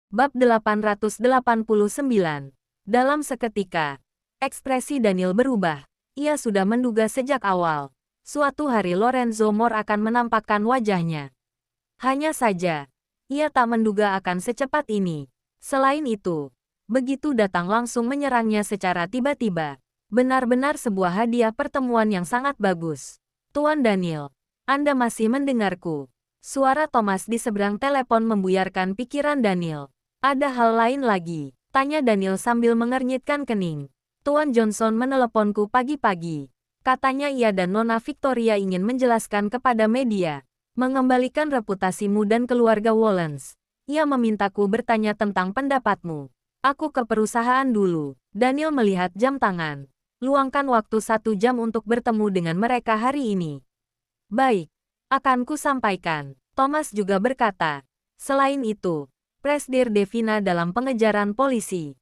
Bab 889. Dalam seketika, ekspresi Daniel berubah. Ia sudah menduga sejak awal. Suatu hari Lorenzo Mor akan menampakkan wajahnya. Hanya saja, ia tak menduga akan secepat ini. Selain itu, begitu datang langsung menyerangnya secara tiba-tiba. Benar-benar sebuah hadiah pertemuan yang sangat bagus. Tuan Daniel, Anda masih mendengarku? Suara Thomas di seberang telepon membuyarkan pikiran Daniel. Ada hal lain lagi, tanya Daniel sambil mengernyitkan kening. Tuan Johnson meneleponku pagi-pagi. Katanya ia dan Nona Victoria ingin menjelaskan kepada media, mengembalikan reputasimu dan keluarga Wollens. Ia memintaku bertanya tentang pendapatmu. Aku ke perusahaan dulu. Daniel melihat jam tangan. Luangkan waktu 1 jam untuk bertemu dengan mereka hari ini. Baik, akan ku sampaikan. Thomas juga berkata. Selain itu, Presdir Devina dalam pengejaran polisi.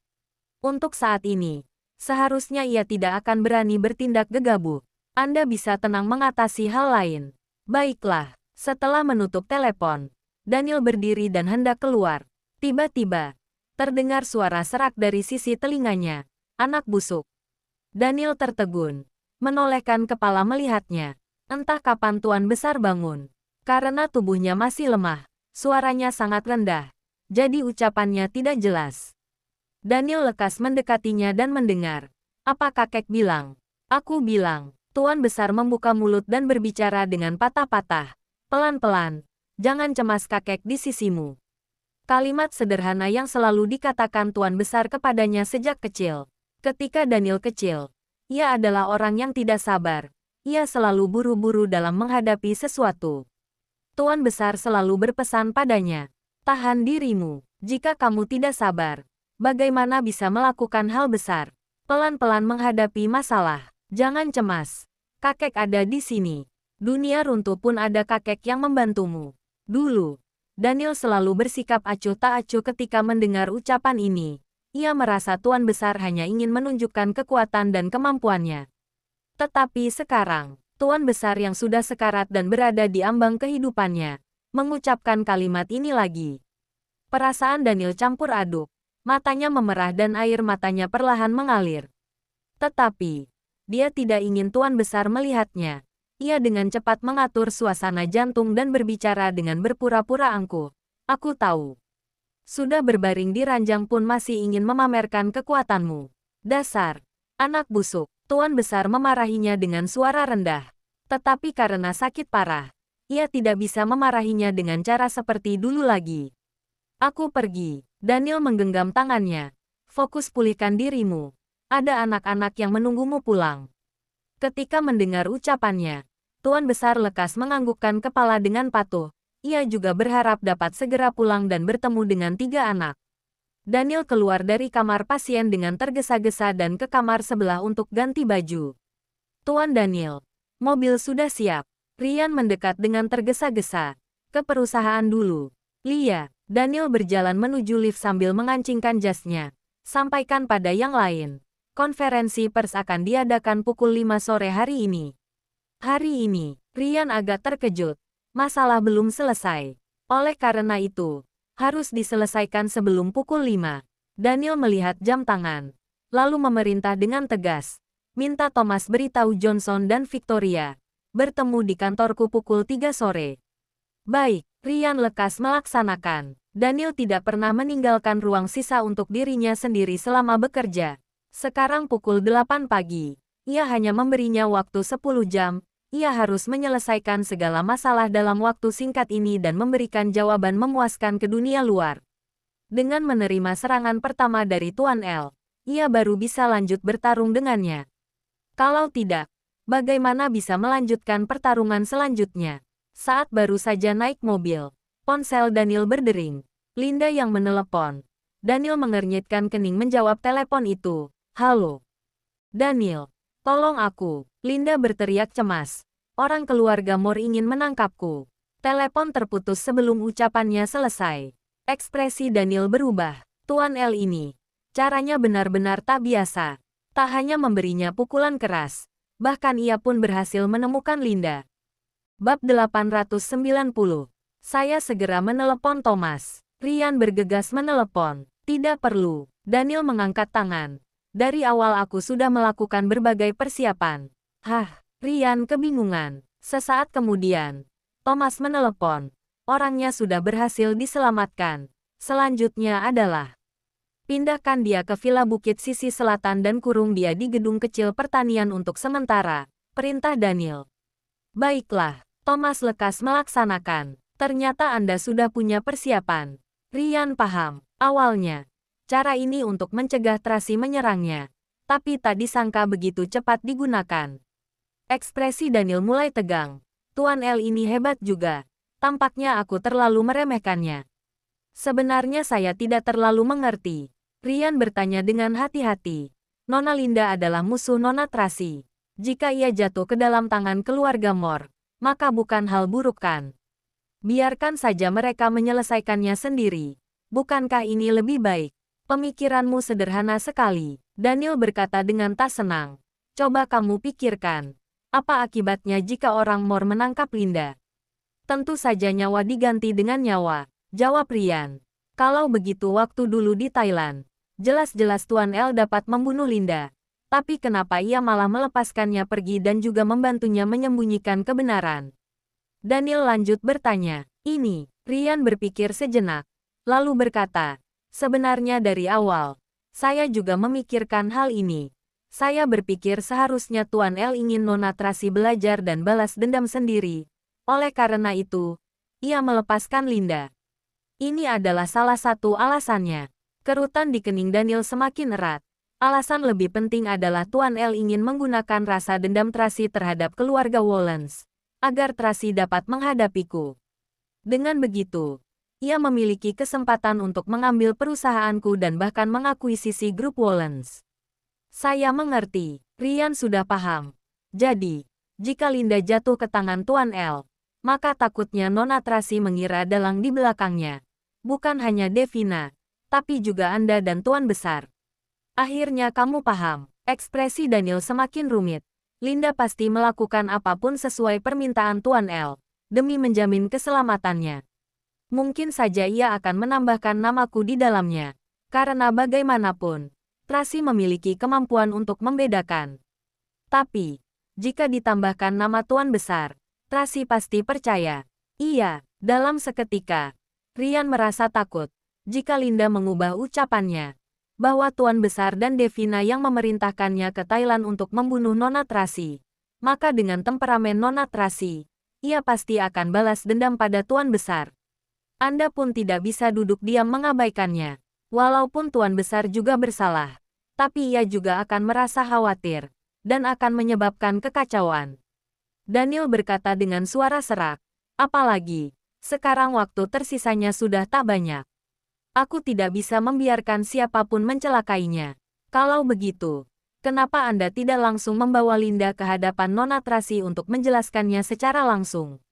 Untuk saat ini, seharusnya ia tidak akan berani bertindak gegabah. Anda bisa tenang mengatasi hal lain. Baiklah, setelah menutup telepon, Daniel berdiri dan hendak keluar. Tiba-tiba, terdengar suara serak dari sisi telinganya. Anak busuk. Daniel tertegun, menolehkan kepala melihatnya. Entah kapan Tuan Besar bangun. Karena tubuhnya masih lemah, suaranya sangat rendah. Jadi ucapannya tidak jelas. Daniel lekas mendekatinya dan mendengar. Apa kakek bilang? Aku bilang. Tuan Besar membuka mulut dan berbicara dengan patah-patah. Pelan-pelan. Jangan cemas kakek di sisimu. Kalimat sederhana yang selalu dikatakan Tuan Besar kepadanya sejak kecil. Ketika Daniel kecil, ia adalah orang yang tidak sabar. Ia selalu buru-buru dalam menghadapi sesuatu. Tuan Besar selalu berpesan padanya. Tahan dirimu. Jika kamu tidak sabar, bagaimana bisa melakukan hal besar? Pelan-pelan menghadapi masalah. Jangan cemas. Kakek ada di sini. Dunia runtuh pun ada kakek yang membantumu. Dulu, Daniel selalu bersikap acuh tak acuh ketika mendengar ucapan ini. Ia merasa Tuan Besar hanya ingin menunjukkan kekuatan dan kemampuannya. Tetapi sekarang, Tuan Besar yang sudah sekarat dan berada di ambang kehidupannya, mengucapkan kalimat ini lagi. Perasaan Daniel campur aduk. Matanya memerah dan air matanya perlahan mengalir. Tetapi, dia tidak ingin Tuan Besar melihatnya. Ia dengan cepat mengatur suasana jantung dan berbicara dengan berpura-pura angkuh. Aku tahu. Sudah berbaring di ranjang pun masih ingin memamerkan kekuatanmu. Dasar. Anak busuk. Tuan Besar memarahinya dengan suara rendah. Tetapi karena sakit parah, ia tidak bisa memarahinya dengan cara seperti dulu lagi. Aku pergi. Daniel menggenggam tangannya. Fokus pulihkan dirimu. Ada anak-anak yang menunggumu pulang. Ketika mendengar ucapannya, Tuan Besar lekas menganggukkan kepala dengan patuh. Ia juga berharap dapat segera pulang dan bertemu dengan 3 anak. Daniel keluar dari kamar pasien dengan tergesa-gesa dan ke kamar sebelah untuk ganti baju. Tuan Daniel, mobil sudah siap. Ryan mendekat dengan tergesa-gesa. Ke perusahaan dulu. Lia, Daniel berjalan menuju lift sambil mengancingkan jasnya. Sampaikan pada yang lain. Konferensi pers akan diadakan pukul 5 sore hari ini. Hari ini, Ryan agak terkejut. Masalah belum selesai. Oleh karena itu, harus diselesaikan sebelum pukul 5. Daniel melihat jam tangan, lalu memerintah dengan tegas. Minta Thomas beritahu Johnson dan Victoria. Bertemu di kantorku pukul 3 sore. Baik, Ryan lekas melaksanakan. Daniel tidak pernah meninggalkan ruang sisa untuk dirinya sendiri selama bekerja. Sekarang pukul 8 pagi. Ia hanya memberinya waktu 10 jam. Ia harus menyelesaikan segala masalah dalam waktu singkat ini dan memberikan jawaban memuaskan ke dunia luar. Dengan menerima serangan pertama dari Tuan L, ia baru bisa lanjut bertarung dengannya. Kalau tidak, bagaimana bisa melanjutkan pertarungan selanjutnya? Saat baru saja naik mobil, ponsel Daniel berdering. Linda yang menelepon. Daniel mengernyitkan kening menjawab telepon itu. Halo. Daniel, tolong aku. Linda berteriak cemas. Orang keluarga Mor ingin menangkapku. Telepon terputus sebelum ucapannya selesai. Ekspresi Daniel berubah. Tuan L ini, caranya benar-benar tak biasa. Tak hanya memberinya pukulan keras, bahkan ia pun berhasil menemukan Linda. Bab 890. Saya segera menelepon Thomas. Rian bergegas menelepon. Tidak perlu. Daniel mengangkat tangan. Dari awal aku sudah melakukan berbagai persiapan. Hah, Rian kebingungan. Sesaat kemudian, Thomas menelepon. Orangnya sudah berhasil diselamatkan. Selanjutnya adalah pindahkan dia ke Villa Bukit sisi selatan dan kurung dia di gedung kecil pertanian untuk sementara. Perintah Daniel. Baiklah, Thomas lekas melaksanakan. Ternyata Anda sudah punya persiapan. Rian paham. Awalnya, cara ini untuk mencegah Tracy menyerangnya. Tapi tak disangka begitu cepat digunakan. Ekspresi Daniel mulai tegang. Tuan L ini hebat juga. Tampaknya aku terlalu meremehkannya. Sebenarnya saya tidak terlalu mengerti. Rian bertanya dengan hati-hati. Nona Linda adalah musuh Nona Tracy. Jika ia jatuh ke dalam tangan keluarga Moore, maka bukan hal buruk kan? Biarkan saja mereka menyelesaikannya sendiri. Bukankah ini lebih baik? Pemikiranmu sederhana sekali. Daniel berkata dengan tak senang. Coba kamu pikirkan. Apa akibatnya jika orang Moore menangkap Linda? Tentu saja nyawa diganti dengan nyawa, jawab Rian. Kalau begitu waktu dulu di Thailand, jelas-jelas Tuan L dapat membunuh Linda. Tapi kenapa ia malah melepaskannya pergi dan juga membantunya menyembunyikan kebenaran? Daniel lanjut bertanya. Ini, Rian berpikir sejenak. Lalu berkata, sebenarnya dari awal, saya juga memikirkan hal ini. Saya berpikir seharusnya Tuan L ingin Nona Tracy belajar dan balas dendam sendiri. Oleh karena itu, ia melepaskan Linda. Ini adalah salah satu alasannya. Kerutan di kening Daniel semakin erat. Alasan lebih penting adalah Tuan L ingin menggunakan rasa dendam Tracy terhadap keluarga Wollens, agar Tracy dapat menghadapiku. Dengan begitu, ia memiliki kesempatan untuk mengambil perusahaanku dan bahkan mengakuisisi grup Wollens. Saya mengerti, Rian sudah paham. Jadi, jika Linda jatuh ke tangan Tuan L, maka takutnya Nona Tracy mengira dalang di belakangnya. Bukan hanya Devina, tapi juga Anda dan Tuan Besar. Akhirnya kamu paham. Ekspresi Daniel semakin rumit. Linda pasti melakukan apapun sesuai permintaan Tuan L, demi menjamin keselamatannya. Mungkin saja ia akan menambahkan namaku di dalamnya. Karena bagaimanapun, Tracy memiliki kemampuan untuk membedakan. Tapi, jika ditambahkan nama Tuan Besar, Tracy pasti percaya. Iya, dalam seketika, Rian merasa takut. Jika Linda mengubah ucapannya, bahwa Tuan Besar dan Devina yang memerintahkannya ke Thailand untuk membunuh Nona Tracy, maka dengan temperamen Nona Tracy, ia pasti akan balas dendam pada Tuan Besar. Anda pun tidak bisa duduk diam mengabaikannya. Walaupun Tuan Besar juga bersalah, tapi ia juga akan merasa khawatir, dan akan menyebabkan kekacauan. Daniel berkata dengan suara serak. Apalagi, sekarang waktu tersisanya sudah tak banyak. Aku tidak bisa membiarkan siapapun mencelakainya. Kalau begitu, kenapa Anda tidak langsung membawa Linda ke hadapan Nona Tracy untuk menjelaskannya secara langsung?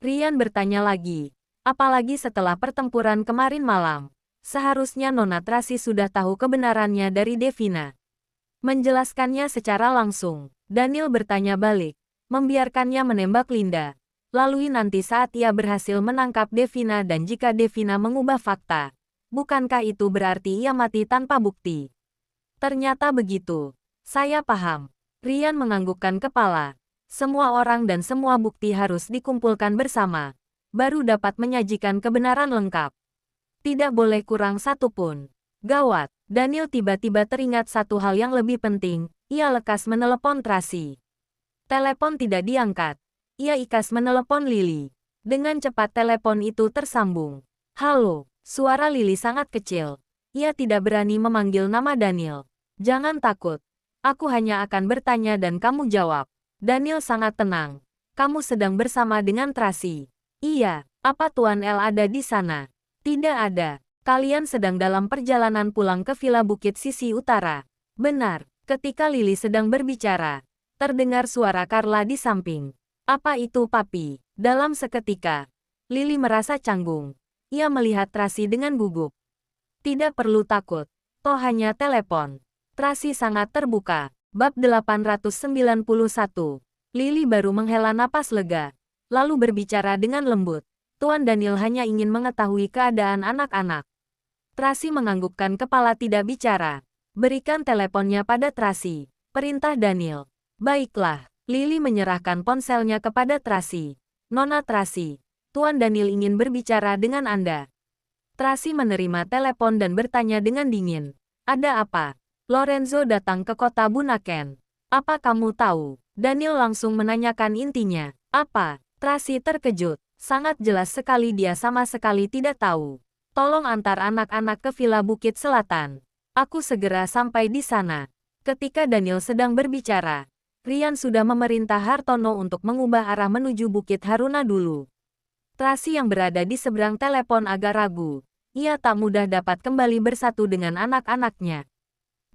Rian bertanya lagi. Apalagi setelah pertempuran kemarin malam, seharusnya Nona Tracy sudah tahu kebenarannya dari Devina. Menjelaskannya secara langsung, Daniel bertanya balik, membiarkannya menembak Linda. Lalu nanti saat ia berhasil menangkap Devina dan jika Devina mengubah fakta, bukankah itu berarti ia mati tanpa bukti? Ternyata begitu. Saya paham. Rian menganggukkan kepala. Semua orang dan semua bukti harus dikumpulkan bersama, baru dapat menyajikan kebenaran lengkap. Tidak boleh kurang satu pun. Gawat, Daniel tiba-tiba teringat satu hal yang lebih penting. Ia lekas menelepon Tracy. Telepon tidak diangkat. Ia ikas menelepon Lily. Dengan cepat telepon itu tersambung. Halo, suara Lily sangat kecil. Ia tidak berani memanggil nama Daniel. Jangan takut. Aku hanya akan bertanya dan kamu jawab. Daniel sangat tenang. Kamu sedang bersama dengan Tracy. Iya, apa Tuan L ada di sana? Tidak ada. Kalian sedang dalam perjalanan pulang ke Villa Bukit sisi utara. Benar, ketika Lily sedang berbicara, terdengar suara Carla di samping. Apa itu Papi? Dalam seketika, Lily merasa canggung. Ia melihat Tracy dengan gugup. Tidak perlu takut. Toh hanya telepon. Tracy sangat terbuka. Bab 891. Lily baru menghela napas lega, lalu berbicara dengan lembut. Tuan Daniel hanya ingin mengetahui keadaan anak-anak. Tracy menganggukkan kepala tidak bicara. Berikan teleponnya pada Tracy, perintah Daniel. Baiklah, Lily menyerahkan ponselnya kepada Tracy. Nona Tracy, Tuan Daniel ingin berbicara dengan Anda. Tracy menerima telepon dan bertanya dengan dingin. Ada apa? Lorenzo datang ke kota Bunaken. Apa kamu tahu? Daniel langsung menanyakan intinya. Apa? Tracy terkejut. Sangat jelas sekali dia sama sekali tidak tahu. Tolong antar anak-anak ke Villa Bukit Selatan. Aku segera sampai di sana. Ketika Daniel sedang berbicara, Rian sudah memerintah Hartono untuk mengubah arah menuju Bukit Haruna dulu. Tracy yang berada di seberang telepon agak ragu. Ia tak mudah dapat kembali bersatu dengan anak-anaknya.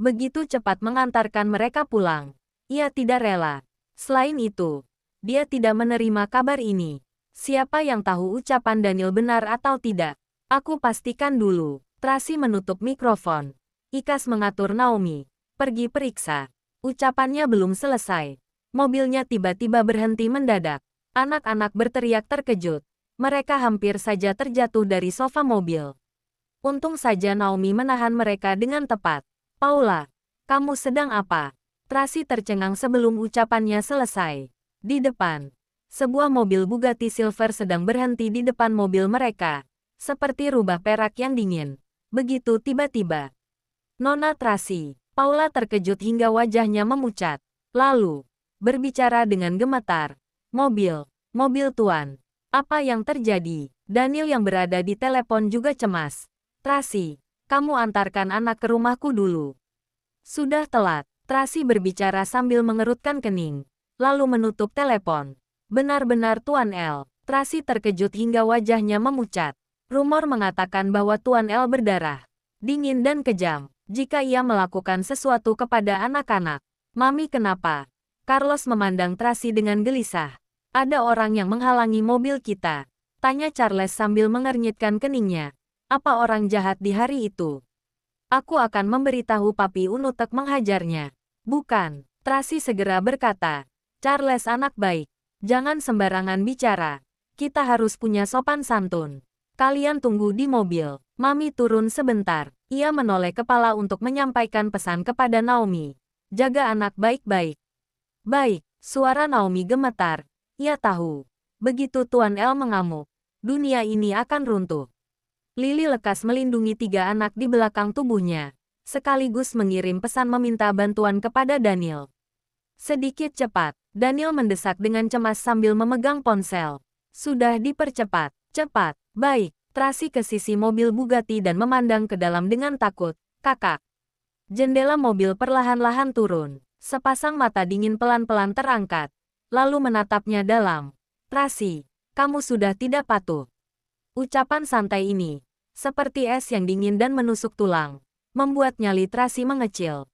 Begitu cepat mengantarkan mereka pulang. Ia tidak rela. Selain itu, dia tidak menerima kabar ini. Siapa yang tahu ucapan Daniel benar atau tidak? Aku pastikan dulu. Tracy menutup mikrofon. Ikas mengatur Naomi. Pergi periksa. Ucapannya belum selesai. Mobilnya tiba-tiba berhenti mendadak. Anak-anak berteriak terkejut. Mereka hampir saja terjatuh dari sofa mobil. Untung saja Naomi menahan mereka dengan tepat. Paula, kamu sedang apa? Tracy tercengang sebelum ucapannya selesai. Di depan, sebuah mobil Bugatti Silver sedang berhenti di depan mobil mereka. Seperti rubah perak yang dingin. Begitu tiba-tiba. Nona Tracy. Paula terkejut hingga wajahnya memucat. Lalu, berbicara dengan gemetar. Mobil Tuan. Apa yang terjadi? Daniel yang berada di telepon juga cemas. Tracy, kamu antarkan anak ke rumahku dulu. Sudah telat. Tracy berbicara sambil mengerutkan kening. Lalu menutup telepon. Benar-benar Tuan L. Tracy terkejut hingga wajahnya memucat. Rumor mengatakan bahwa Tuan L berdarah. Dingin dan kejam. Jika ia melakukan sesuatu kepada anak-anak. Mami kenapa? Carlos memandang Tracy dengan gelisah. Ada orang yang menghalangi mobil kita. Tanya Charles sambil mengernyitkan keningnya. Apa orang jahat di hari itu? Aku akan memberitahu Papi Unutek menghajarnya. Bukan. Tracy segera berkata. Charles anak baik. Jangan sembarangan bicara. Kita harus punya sopan santun. Kalian tunggu di mobil. Mami turun sebentar. Ia menoleh kepala untuk menyampaikan pesan kepada Naomi. Jaga anak baik-baik. Baik, suara Naomi gemetar. Ia tahu. Begitu Tuan L mengamuk, dunia ini akan runtuh. Lily lekas melindungi 3 anak di belakang tubuhnya. Sekaligus mengirim pesan meminta bantuan kepada Daniel. Sedikit cepat, Daniel mendesak dengan cemas sambil memegang ponsel. Sudah dipercepat. Cepat. Baik. Tracy ke sisi mobil Bugatti dan memandang ke dalam dengan takut. Kakak. Jendela mobil perlahan-lahan turun. Sepasang mata dingin pelan-pelan terangkat. Lalu menatapnya dalam. Tracy, kamu sudah tidak patuh. Ucapan santai ini, seperti es yang dingin dan menusuk tulang, membuat nyali Tracy mengecil.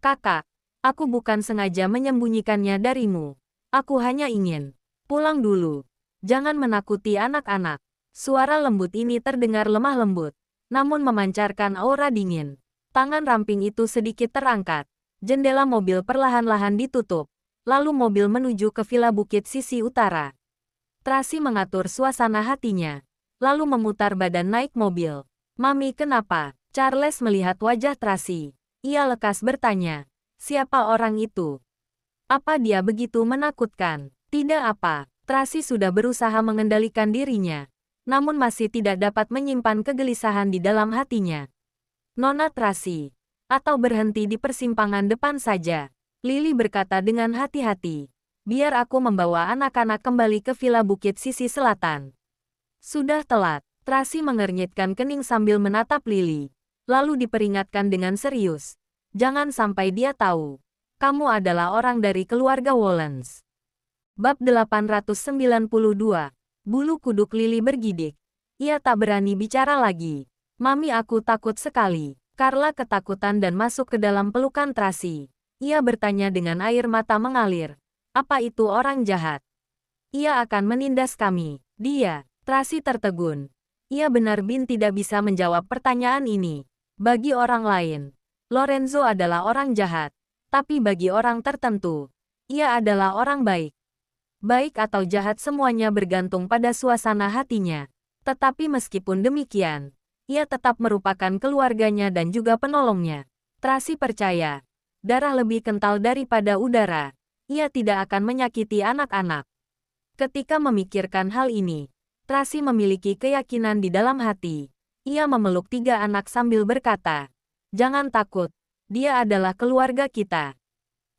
Kakak, aku bukan sengaja menyembunyikannya darimu. Aku hanya ingin pulang dulu. Jangan menakuti anak-anak. Suara lembut ini terdengar lemah lembut, namun memancarkan aura dingin. Tangan ramping itu sedikit terangkat. Jendela mobil perlahan-lahan ditutup. Lalu mobil menuju ke Villa Bukit sisi utara. Tracy mengatur suasana hatinya. Lalu memutar badan naik mobil. Mami kenapa? Charles melihat wajah Tracy. Ia lekas bertanya. Siapa orang itu? Apa dia begitu menakutkan? Tidak apa. Tracy sudah berusaha mengendalikan dirinya. Namun masih tidak dapat menyimpan kegelisahan di dalam hatinya. Nona Tracy. Atau berhenti di persimpangan depan saja. Lily berkata dengan hati-hati. Biar aku membawa anak-anak kembali ke Villa Bukit sisi selatan. Sudah telat. Tracy mengernyitkan kening sambil menatap Lily. Lalu diperingatkan dengan serius. Jangan sampai dia tahu. Kamu adalah orang dari keluarga Wollens. Bab 892. Bulu kuduk Lily bergidik. Ia tak berani bicara lagi. Mami aku takut sekali. Carla ketakutan dan masuk ke dalam pelukan Tracy. Ia bertanya dengan air mata mengalir. Apa itu orang jahat? Ia akan menindas kami. Dia. Tracy tertegun. Ia benar-benar tidak bisa menjawab pertanyaan ini. Bagi orang lain, Lorenzo adalah orang jahat. Tapi bagi orang tertentu, ia adalah orang baik. Baik atau jahat semuanya bergantung pada suasana hatinya. Tetapi meskipun demikian, ia tetap merupakan keluarganya dan juga penolongnya. Tracy percaya, darah lebih kental daripada udara. Ia tidak akan menyakiti anak-anak. Ketika memikirkan hal ini, Tracy memiliki keyakinan di dalam hati. Ia memeluk 3 anak sambil berkata, "Jangan takut, dia adalah keluarga kita.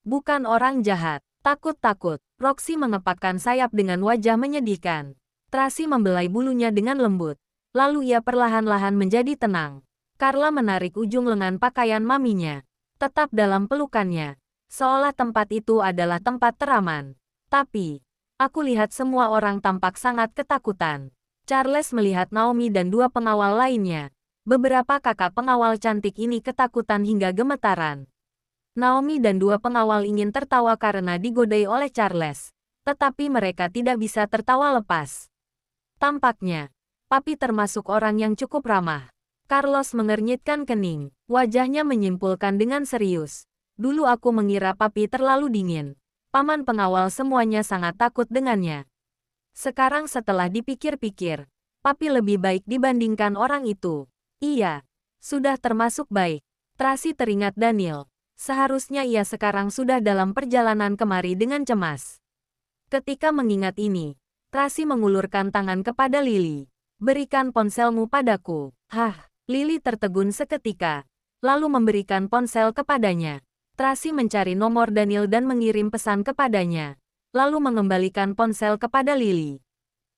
Bukan orang jahat." Takut-takut, Roxy mengepakkan sayap dengan wajah menyedihkan. Tracy membelai bulunya dengan lembut. Lalu ia perlahan-lahan menjadi tenang. Carla menarik ujung lengan pakaian maminya. Tetap dalam pelukannya. Seolah tempat itu adalah tempat teraman. Tapi, aku lihat semua orang tampak sangat ketakutan. Charles melihat Naomi dan 2 pengawal lainnya. Beberapa kakak pengawal cantik ini ketakutan hingga gemetaran. Naomi dan 2 pengawal ingin tertawa karena digodai oleh Charles. Tetapi mereka tidak bisa tertawa lepas. Tampaknya, Papi termasuk orang yang cukup ramah. Carlos mengernyitkan kening. Wajahnya menyimpulkan dengan serius. Dulu aku mengira Papi terlalu dingin. Paman pengawal semuanya sangat takut dengannya. Sekarang setelah dipikir-pikir, Papi lebih baik dibandingkan orang itu. Iya, sudah termasuk baik. Tracy teringat Daniel. Seharusnya ia sekarang sudah dalam perjalanan kemari dengan cemas. Ketika mengingat ini, Tracy mengulurkan tangan kepada Lily. "Berikan ponselmu padaku." Hah, Lily tertegun seketika, lalu memberikan ponsel kepadanya. Tracy mencari nomor Daniel dan mengirim pesan kepadanya, lalu mengembalikan ponsel kepada Lily.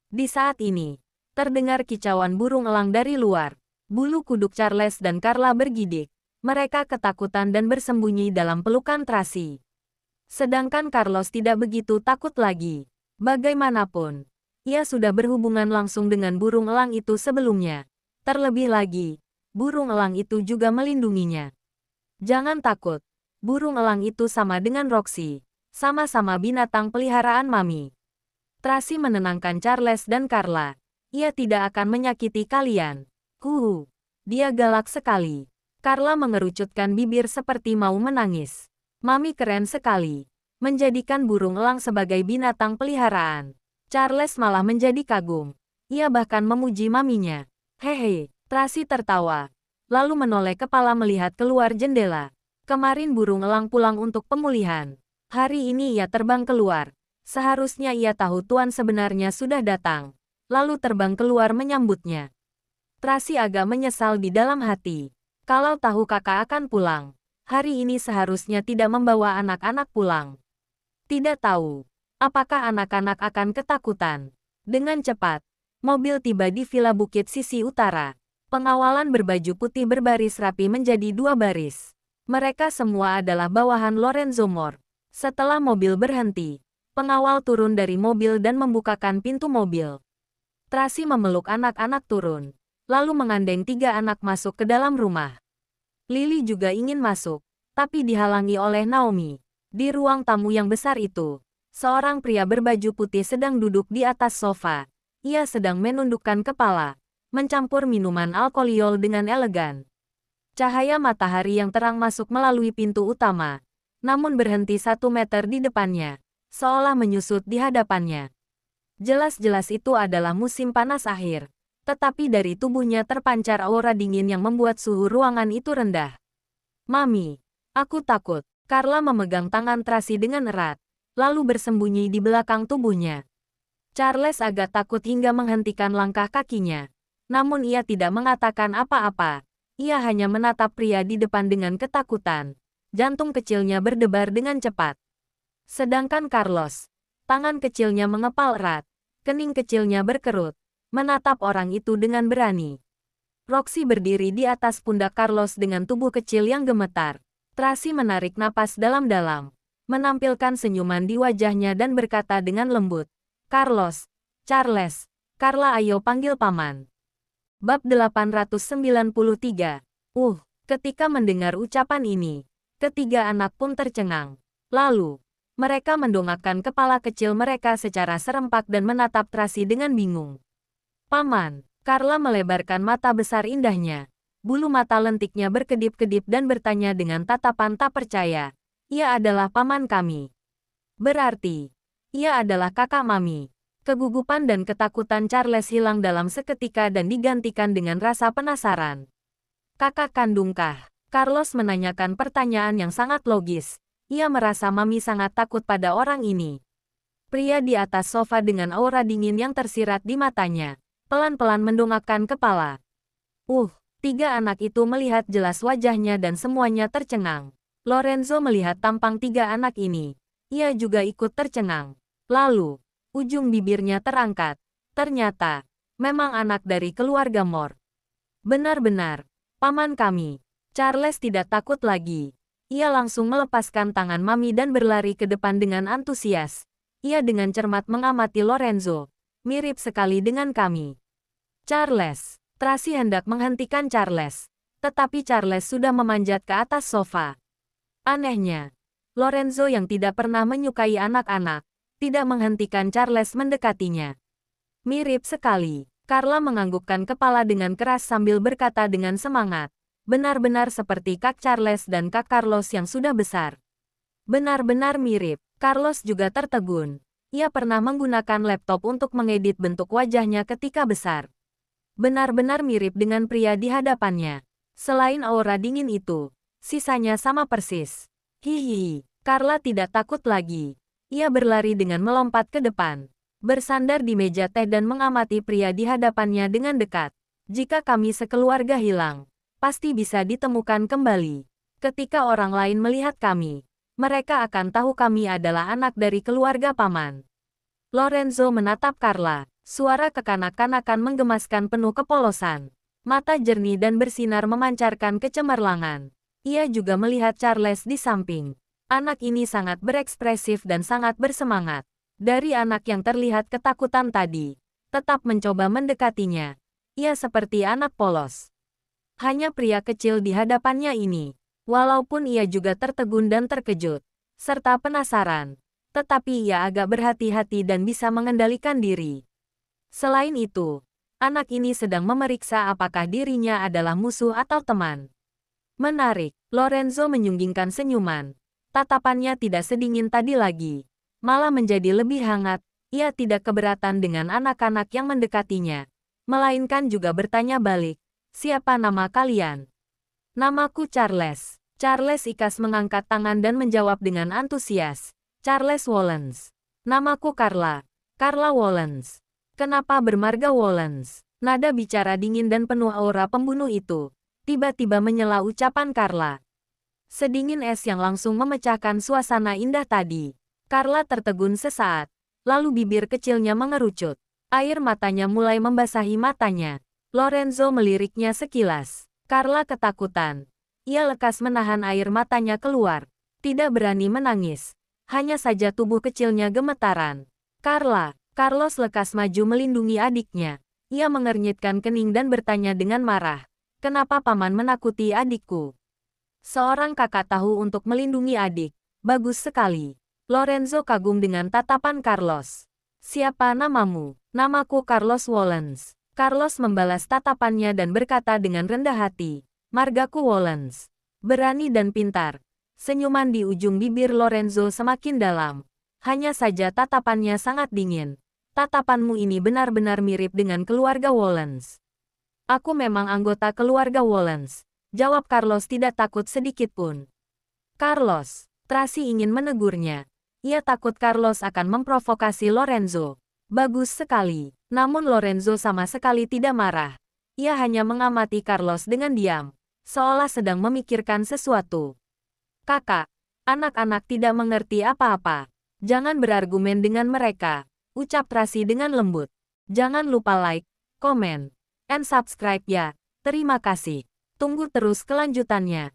Di saat ini, terdengar kicauan burung elang dari luar. Bulu kuduk Charles dan Carla bergidik. Mereka ketakutan dan bersembunyi dalam pelukan Tracy. Sedangkan Carlos tidak begitu takut lagi. Bagaimanapun, ia sudah berhubungan langsung dengan burung elang itu sebelumnya. Terlebih lagi, burung elang itu juga melindunginya. Jangan takut, burung elang itu sama dengan Roxy. Sama-sama binatang peliharaan Mami. Tracy menenangkan Charles dan Carla. Ia tidak akan menyakiti kalian. Dia galak sekali. Carla mengerucutkan bibir seperti mau menangis. Mami keren sekali. Menjadikan burung elang sebagai binatang peliharaan. Charles malah menjadi kagum. Ia bahkan memuji maminya. Hehe, Tracy tertawa. Lalu menoleh kepala melihat keluar jendela. Kemarin burung elang pulang untuk pemulihan. Hari ini ia terbang keluar. Seharusnya ia tahu tuan sebenarnya sudah datang. Lalu terbang keluar menyambutnya. Tracy agak menyesal di dalam hati. Kalau tahu kakak akan pulang, hari ini seharusnya tidak membawa anak-anak pulang. Tidak tahu, apakah anak-anak akan ketakutan. Dengan cepat, mobil tiba di Villa Bukit sisi utara. Pengawalan berbaju putih berbaris rapi menjadi 2 baris. Mereka semua adalah bawahan Lorenzo Moore. Setelah mobil berhenti, pengawal turun dari mobil dan membukakan pintu mobil. Tracy memeluk anak-anak turun. Lalu mengandeng 3 anak masuk ke dalam rumah. Lily juga ingin masuk, tapi dihalangi oleh Naomi. Di ruang tamu yang besar itu, seorang pria berbaju putih sedang duduk di atas sofa. Ia sedang menundukkan kepala, mencampur minuman alkohol dengan elegan. Cahaya matahari yang terang masuk melalui pintu utama, namun berhenti 1 meter di depannya, seolah menyusut di hadapannya. Jelas-jelas itu adalah musim panas akhir. Tetapi dari tubuhnya terpancar aura dingin yang membuat suhu ruangan itu rendah. "Mami, aku takut." Carla memegang tangan Tracy dengan erat, lalu bersembunyi di belakang tubuhnya. Charles agak takut hingga menghentikan langkah kakinya. Namun ia tidak mengatakan apa-apa. Ia hanya menatap pria di depan dengan ketakutan. Jantung kecilnya berdebar dengan cepat. Sedangkan Carlos, tangan kecilnya mengepal erat, kening kecilnya berkerut. Menatap orang itu dengan berani. Roxy berdiri di atas pundak Carlos dengan tubuh kecil yang gemetar. Tracy menarik napas dalam-dalam, menampilkan senyuman di wajahnya dan berkata dengan lembut, "Carlos, Charles, Carla ayo panggil paman." Bab 893. Ketika mendengar ucapan ini, ketiga anak pun tercengang. Lalu, mereka mendongakkan kepala kecil mereka secara serempak dan menatap Tracy dengan bingung. "Paman." Carla melebarkan mata besar indahnya. Bulu mata lentiknya berkedip-kedip dan bertanya dengan tatapan tak percaya. "Ia adalah paman kami. Berarti, Ia adalah kakak Mami. Kegugupan dan ketakutan Charles hilang dalam seketika dan digantikan dengan rasa penasaran. Kakak kandungkah? Carlos menanyakan pertanyaan yang sangat logis. Ia merasa Mami sangat takut pada orang ini. Pria di atas sofa dengan aura dingin yang tersirat di matanya, pelan-pelan mendongakkan kepala. Tiga anak itu melihat jelas wajahnya dan semuanya tercengang. Lorenzo melihat tampang tiga anak ini. Ia juga ikut tercengang. Lalu, ujung bibirnya terangkat. Ternyata, memang anak dari keluarga Moore. Benar-benar, paman kami. Charles tidak takut lagi. Ia langsung melepaskan tangan Mami dan berlari ke depan dengan antusias. Ia dengan cermat mengamati Lorenzo. Mirip sekali dengan kami. Charles. Tracy hendak menghentikan Charles. Tetapi Charles sudah memanjat ke atas sofa. Anehnya, Lorenzo yang tidak pernah menyukai anak-anak, tidak menghentikan Charles mendekatinya. Mirip sekali. Carla menganggukkan kepala dengan keras sambil berkata dengan semangat. Benar-benar seperti Kak Charles dan Kak Carlos yang sudah besar. Benar-benar mirip. Carlos juga tertegun. Ia pernah menggunakan laptop untuk mengedit bentuk wajahnya ketika besar. Benar-benar mirip dengan pria di hadapannya. Selain aura dingin itu, sisanya sama persis. Hihihi, Carla tidak takut lagi. Ia berlari dengan melompat ke depan. Bersandar di meja teh dan mengamati pria di hadapannya dengan dekat. Jika kami sekeluarga hilang, pasti bisa ditemukan kembali. Ketika orang lain melihat kami, mereka akan tahu kami adalah anak dari keluarga paman. Lorenzo menatap Carla. Suara kekanak-kanakan menggemaskan penuh kepolosan. Mata jernih dan bersinar memancarkan kecemerlangan. Ia juga melihat Charles di samping. Anak ini sangat berekspresif dan sangat bersemangat. Dari anak yang terlihat ketakutan tadi, tetap mencoba mendekatinya. Ia seperti anak polos. Hanya pria kecil di hadapannya ini. Walaupun ia juga tertegun dan terkejut, serta penasaran, tetapi ia agak berhati-hati dan bisa mengendalikan diri. Selain itu, anak ini sedang memeriksa apakah dirinya adalah musuh atau teman. Menarik, Lorenzo menyunggingkan senyuman. Tatapannya tidak sedingin tadi lagi, malah menjadi lebih hangat. Ia tidak keberatan dengan anak-anak yang mendekatinya, melainkan juga bertanya balik, "Siapa nama kalian?" "Namaku Charles." Charles ikas mengangkat tangan dan menjawab dengan antusias, "Charles Wollens." "Namaku Carla." "Carla Wollens." "Kenapa bermarga Wollens?" Nada bicara dingin dan penuh aura pembunuh itu tiba-tiba menyela ucapan Carla. Sedingin es yang langsung memecahkan suasana indah tadi. Carla tertegun sesaat, lalu bibir kecilnya mengerucut. Air matanya mulai membasahi matanya. Lorenzo meliriknya sekilas. Carla ketakutan. Ia lekas menahan air matanya keluar. Tidak berani menangis. Hanya saja tubuh kecilnya gemetaran. "Carla." Carlos lekas maju melindungi adiknya. Ia mengernyitkan kening dan bertanya dengan marah. "Kenapa paman menakuti adikku?" Seorang kakak tahu untuk melindungi adik. Bagus sekali. Lorenzo kagum dengan tatapan Carlos. "Siapa namamu?" "Namaku Carlos Wollens." Carlos membalas tatapannya dan berkata dengan rendah hati, "Margaku Wollens." Berani dan pintar. Senyuman di ujung bibir Lorenzo semakin dalam. Hanya saja tatapannya sangat dingin. "Tatapanmu ini benar-benar mirip dengan keluarga Wollens." "Aku memang anggota keluarga Wollens," jawab Carlos tidak takut sedikit pun. "Carlos." Tracy ingin menegurnya. Ia takut Carlos akan memprovokasi Lorenzo. Bagus sekali. Namun Lorenzo sama sekali tidak marah. Ia hanya mengamati Carlos dengan diam, seolah sedang memikirkan sesuatu. "Kakak, anak-anak tidak mengerti apa-apa. Jangan berargumen dengan mereka," ucap Tracy dengan lembut. "Jangan lupa like, komen, and subscribe ya. Terima kasih. Tunggu terus kelanjutannya."